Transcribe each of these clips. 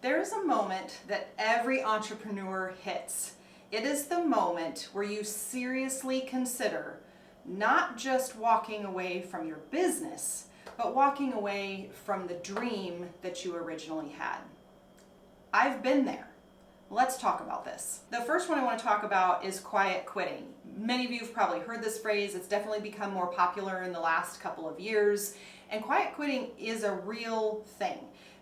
There's a moment that every entrepreneur hits. It is the moment where you seriously consider not just walking away from your business, but walking away from the dream that you originally had. I've been there. Let's talk about this. The first one I want to talk about is quiet quitting. Many of you have probably heard this phrase. It's definitely become more popular in the last couple of years. And quiet quitting is a real thing.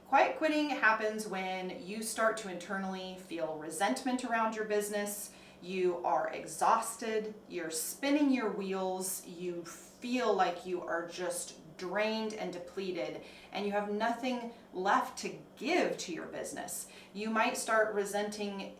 Quiet quitting happens when you start to internally feel resentment around your business. You are exhausted, you're spinning your wheels, you feel like you are just drained and depleted, and you have nothing left to give to your business. You might start resenting,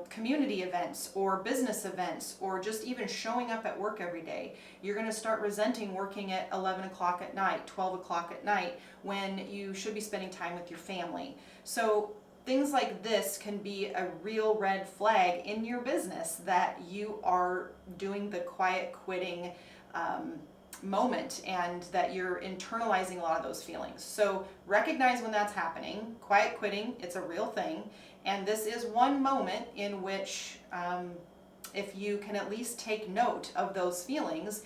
community events or business events, or just even showing up at work every day. You're going to start resenting working at 11 o'clock at night, 12 o'clock at night, when you should be spending time with your family. So things like this can be a real red flag in your business that you are doing the quiet quitting moment, and that you're internalizing a lot of those feelings. So recognize when that's happening. Quiet quitting, it's a real thing. And this is one moment in which if you can at least take note of those feelings,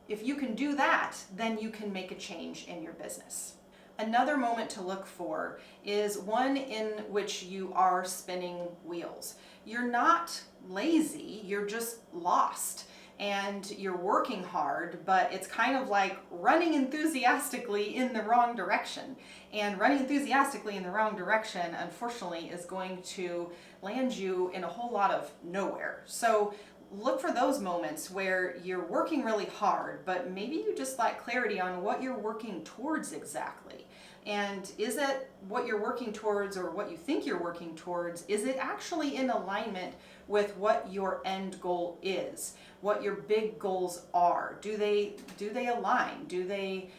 if you can do that, then you can make a change in your business. Another moment to look for is one in which you are spinning wheels. You're not lazy, you're just lost. And you're working hard, but it's kind of like running enthusiastically in the wrong direction. And running enthusiastically in the wrong direction, unfortunately, is going to land you in a whole lot of nowhere. So look for those moments where you're working really hard, but maybe you just lack clarity on what you're working towards exactly. And is it what you're working towards, or what you think you're working towards, is it actually in alignment with what your end goal is, what your big goals are? Do they align? Do they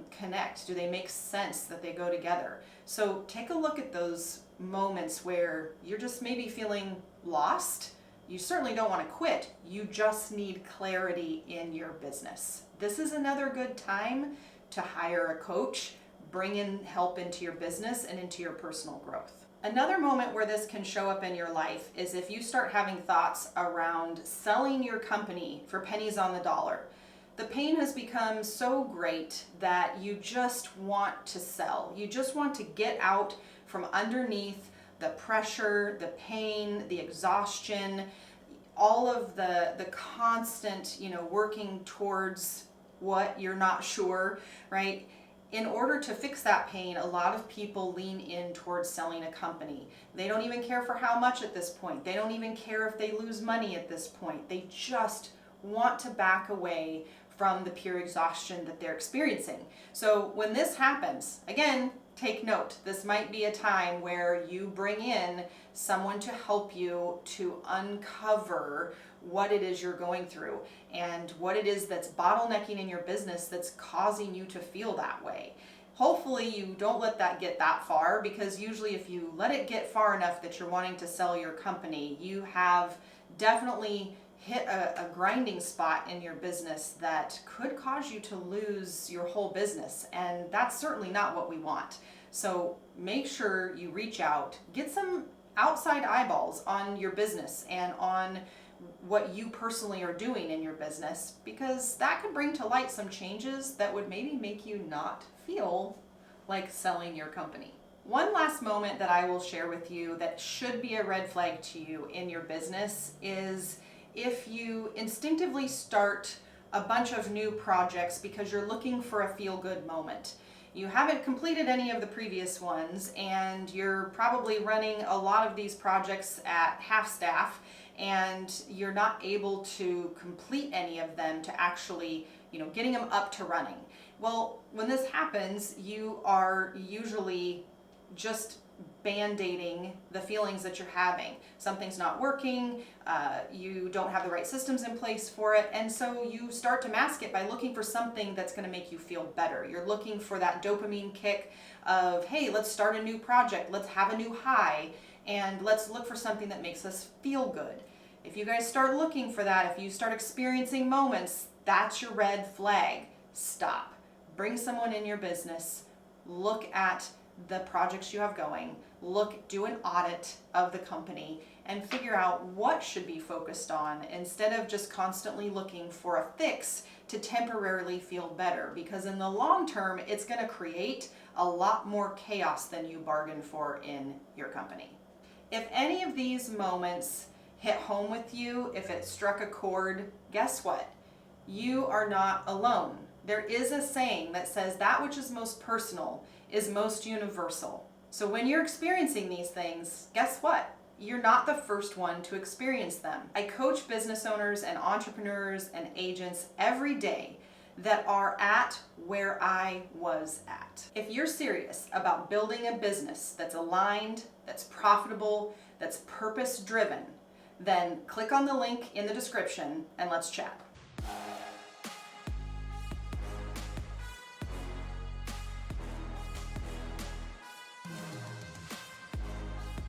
connect? Do they make sense that they go together? So take a look at those moments where you're just maybe feeling lost. You certainly don't want to quit. You just need clarity in your business. This is another good time to hire a coach, bring in help into your business and into your personal growth. Another moment where this can show up in your life is if you start having thoughts around selling your company for pennies on the dollar. The pain has become so great that you just want to sell. You just want to get out from underneath the pressure, the pain, the exhaustion, all of the constant, working towards what you're not sure, right? In order to fix that pain, a lot of people lean in towards selling a company. They don't even care for how much at this point. They don't even care if they lose money at this point. They just want to back away from the pure exhaustion that they're experiencing. So when this happens, again, take note. This might be a time where you bring in someone to help you to uncover what it is you're going through and what it is that's bottlenecking in your business that's causing you to feel that way. Hopefully you don't let that get that far, because usually if you let it get far enough that you're wanting to sell your company, you have definitely hit a grinding spot in your business that could cause you to lose your whole business, and that's certainly not what we want. So make sure you reach out, get some outside eyeballs on your business and on what you personally are doing in your business, because that could bring to light some changes that would maybe make you not feel like selling your company. One last moment that I will share with you that should be a red flag to you in your business is if you instinctively start a bunch of new projects because you're looking for a feel-good moment. You haven't completed any of the previous ones, and you're probably running a lot of these projects at half staff, and you're not able to complete any of them to actually, getting them up to running. Well, when this happens, you are usually just band-aiding the feelings that you're having. Something's not working, you don't have the right systems in place for it, and so you start to mask it by looking for something that's going to make you feel better. You're looking for that dopamine kick of, hey, let's start a new project, let's have a new high, and let's look for something that makes us feel good. If you guys start looking for that, if you start experiencing moments, that's your red flag. Stop. Bring someone in your business, look at the projects you have going, do an audit of the company and figure out what should be focused on instead of just constantly looking for a fix to temporarily feel better, because in the long term, it's going to create a lot more chaos than you bargained for in your company. If any of these moments hit home with you, if it struck a chord, guess what? You are not alone. There is a saying that says that which is most personal is most universal. So when you're experiencing these things, guess what? You're not the first one to experience them. I coach business owners and entrepreneurs and agents every day that are at where I was at. If you're serious about building a business that's aligned, that's profitable, that's purpose-driven, then click on the link in the description and let's chat.